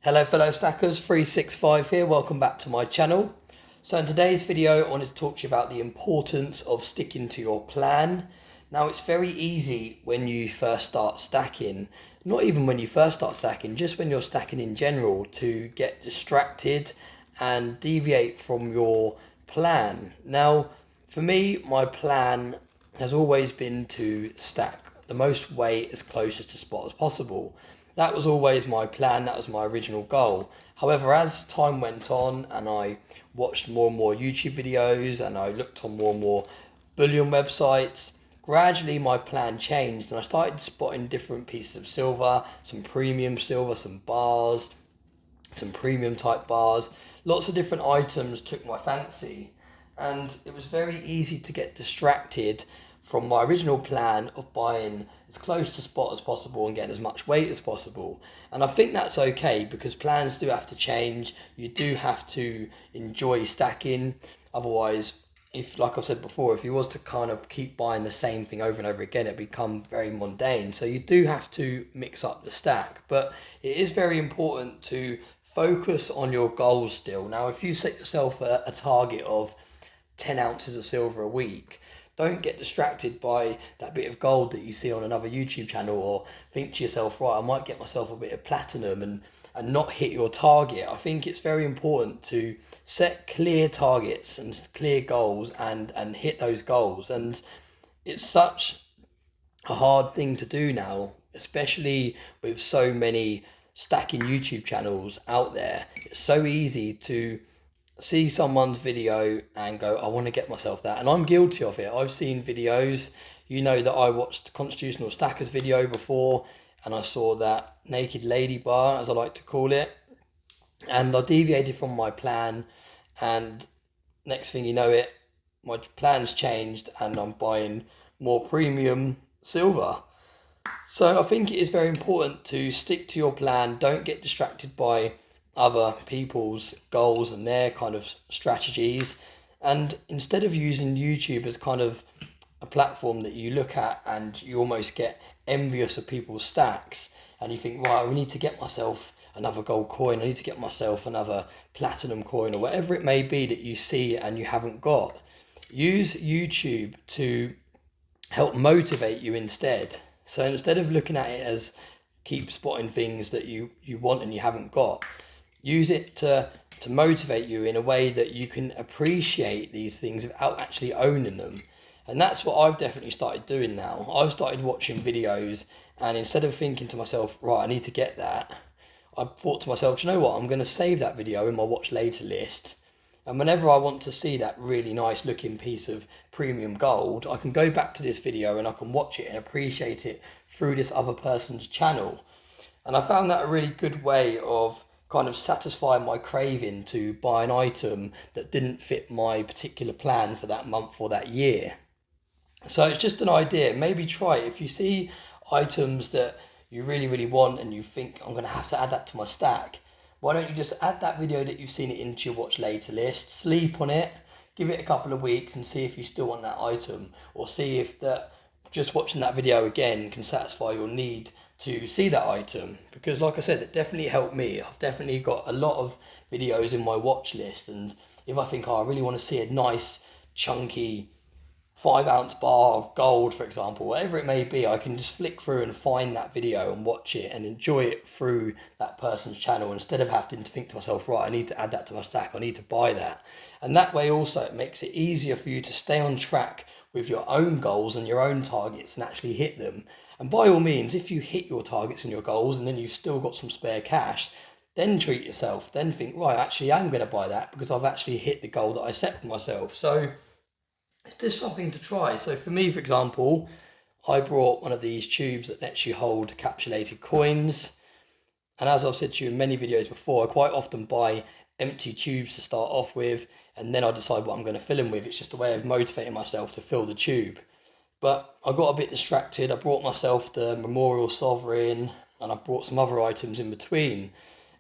Hello fellow stackers, 365 here, welcome back to my channel. So in today's video I wanted to talk to you about the importance of sticking to your plan. Now it's very easy when you first start stacking, not even when you first start stacking, just when you're stacking in general, to get distracted and deviate from your plan. Now for me, my plan has always been to stack the most weight as closest to spot as possible. That was always my plan, that was my original goal. However, as time went on and I watched more and more YouTube videos and I looked on more and more bullion websites, gradually my plan changed and I started spotting different pieces of silver, some premium silver, some bars, some premium type bars. Lots of different items took my fancy and it was very easy to get distracted from my original plan of buying as close to spot as possible and getting as much weight as possible. And I think that's okay because plans do have to change. You do have to enjoy stacking. Otherwise, if, like I've said before, if you was to kind of keep buying the same thing over and over again, it become very mundane. So you do have to mix up the stack, but it is very important to focus on your goals still. Now, if you set yourself a target of 10 ounces of silver a week, don't get distracted by that bit of gold that you see on another YouTube channel, or think to yourself, right, I might get myself a bit of platinum and not hit your target. I think it's very important to set clear targets and clear goals and hit those goals. And it's such a hard thing to do now, especially with so many stacking YouTube channels out there. It's so easy to see someone's video and go, I want to get myself that. And I'm guilty of it. I've seen videos, you know, that I watched Constitutional Stackers video before, and I saw that naked lady bar, as I like to call it, and I deviated from my plan, and next thing you know it, my plan's changed and I'm buying more premium silver. So I think it is very important to stick to your plan. Don't get distracted by other people's goals and their kind of strategies. And instead of using YouTube as kind of a platform that you look at and you almost get envious of people's stacks and you think, right, I need to get myself another gold coin, I need to get myself another platinum coin, or whatever it may be that you see and you haven't got. Use YouTube to help motivate you instead. So instead of looking at it as keep spotting things that you want and you haven't got, use it to motivate you in a way that you can appreciate these things without actually owning them. And that's what I've definitely started doing now. I've started watching videos, and instead of thinking to myself, right, I need to get that, I thought to myself, you know what, I'm going to save that video in my watch later list. And whenever I want to see that really nice looking piece of premium gold, I can go back to this video and I can watch it and appreciate it through this other person's channel. And I found that a really good way of kind of satisfying my craving to buy an item that didn't fit my particular plan for that month or that year. So it's just an idea. Maybe try it. If you see items that you really, really want and you think, I'm going to have to add that to my stack, why don't you just add that video that you've seen it into your watch later list, sleep on it, give it a couple of weeks and see if you still want that item, or see if that just watching that video again can satisfy your need to see that item. Because like I said, it definitely helped me. I've definitely got a lot of videos in my watch list, and if I think, oh, I really want to see a nice chunky 5 ounce bar of gold, for example, whatever it may be, I can just flick through and find that video and watch it and enjoy it through that person's channel, instead of having to think to myself, right, I need to add that to my stack, I need to buy that. And that way also it makes it easier for you to stay on track with your own goals and your own targets and actually hit them. And by all means, if you hit your targets and your goals and then you've still got some spare cash, then treat yourself, then think, right, actually I'm going to buy that because I've actually hit the goal that I set for myself. So it's just something to try. So for me, for example, I brought one of these tubes that lets you hold capsulated coins. And as I've said to you in many videos before, I quite often buy empty tubes to start off with, and then I decide what I'm going to fill them with. It's just a way of motivating myself to fill the tube. But I got a bit distracted. I brought myself the Memorial Sovereign, and I brought some other items in between.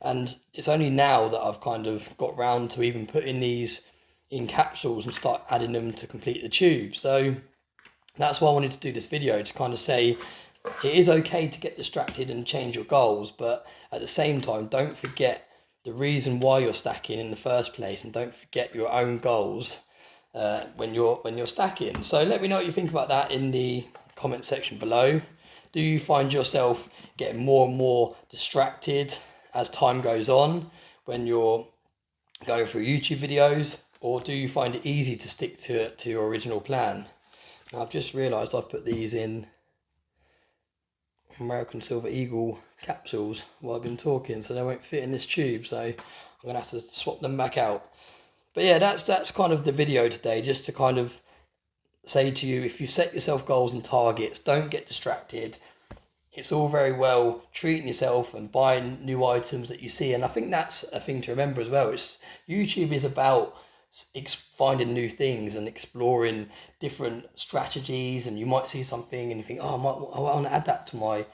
And it's only now that I've kind of got round to even putting these in capsules and start adding them to complete the tube. So that's why I wanted to do this video, to kind of say, it is okay to get distracted and change your goals, but at the same time, don't forget the reason why you're stacking in the first place, and don't forget your own goals when you're stacking. So let me know what you think about that in the comment section below. Do you find yourself getting more and more distracted as time goes on when you're going through YouTube videos, or do you find it easy to stick to your original plan? Now, I've just realised I've put these in American Silver Eagle capsules while I've been talking, so they won't fit in this tube, so I'm gonna have to swap them back out. But yeah, that's kind of the video today, just to kind of say to you, if you set yourself goals and targets, don't get distracted. It's all very well treating yourself and buying new items that you see, and I think that's a thing to remember as well. YouTube is about finding new things and exploring different strategies, and you might see something and you think, oh, I want to add that to my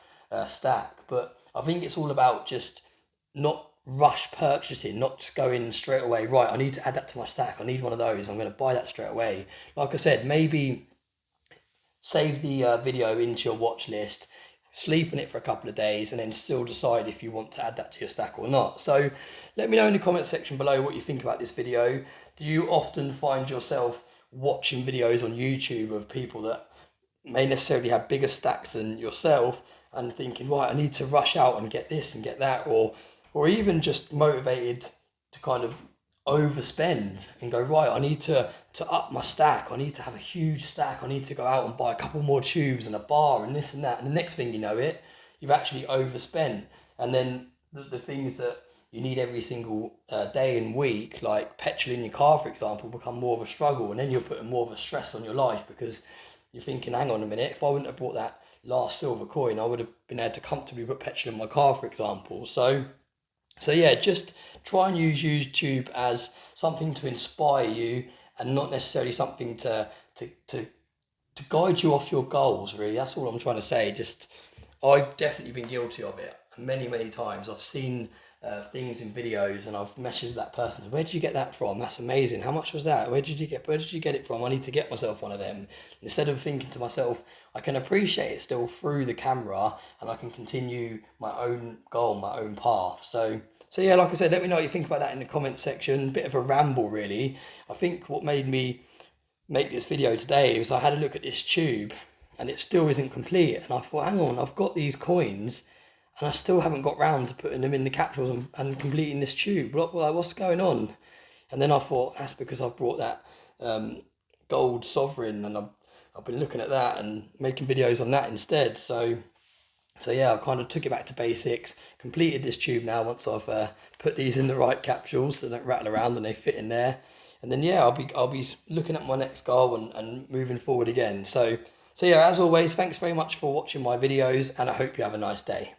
stack. But I think it's all about just not rush purchasing, not just going straight away, right, I need to add that to my stack, I need one of those, I'm going to buy that straight away. Like I said, maybe save the video into your watch list, sleep on it for a couple of days, and then still decide if you want to add that to your stack or not. So let me know in the comment section below what you think about this video. Do you often find yourself watching videos on YouTube of people that may necessarily have bigger stacks than yourself and thinking, right, I need to rush out and get this and get that, or even just motivated to kind of overspend and go, right, I need to up my stack, I need to have a huge stack, I need to go out and buy a couple more tubes and a bar and this and that, and the next thing you know it, you've actually overspent, and then the things that you need every single day and week, like petrol in your car, for example, become more of a struggle, and then you're putting more of a stress on your life because you're thinking, hang on a minute, if I wouldn't have bought that last silver coin, I would have been able to comfortably put petrol in my car, for example. So yeah, just try and use YouTube as something to inspire you, and not necessarily something to guide you off your goals, really. That's all I'm trying to say. Just, I've definitely been guilty of it many times. I've seen things in videos and I've messaged that person, where did you get that from? That's amazing. How much was that? Where did you get it from? I need to get myself one of them. Instead of thinking to myself, I can appreciate it still through the camera, and I can continue my own goal, my own path. So yeah, like I said, let me know what you think about that in the comment section. Bit of a ramble, really. I think what made me make this video today was I had a look at this tube and it still isn't complete, and I thought, hang on, I've got these coins and I still haven't got round to putting them in the capsules and completing this tube. What's going on? And then I thought, that's because I've brought that gold sovereign, and I've been looking at that and making videos on that instead. So yeah, I kind of took it back to basics, completed this tube now once I've put these in the right capsules so they don't rattle around and they fit in there. And then yeah, I'll be looking at my next goal and moving forward again. So yeah, as always, thanks very much for watching my videos, and I hope you have a nice day.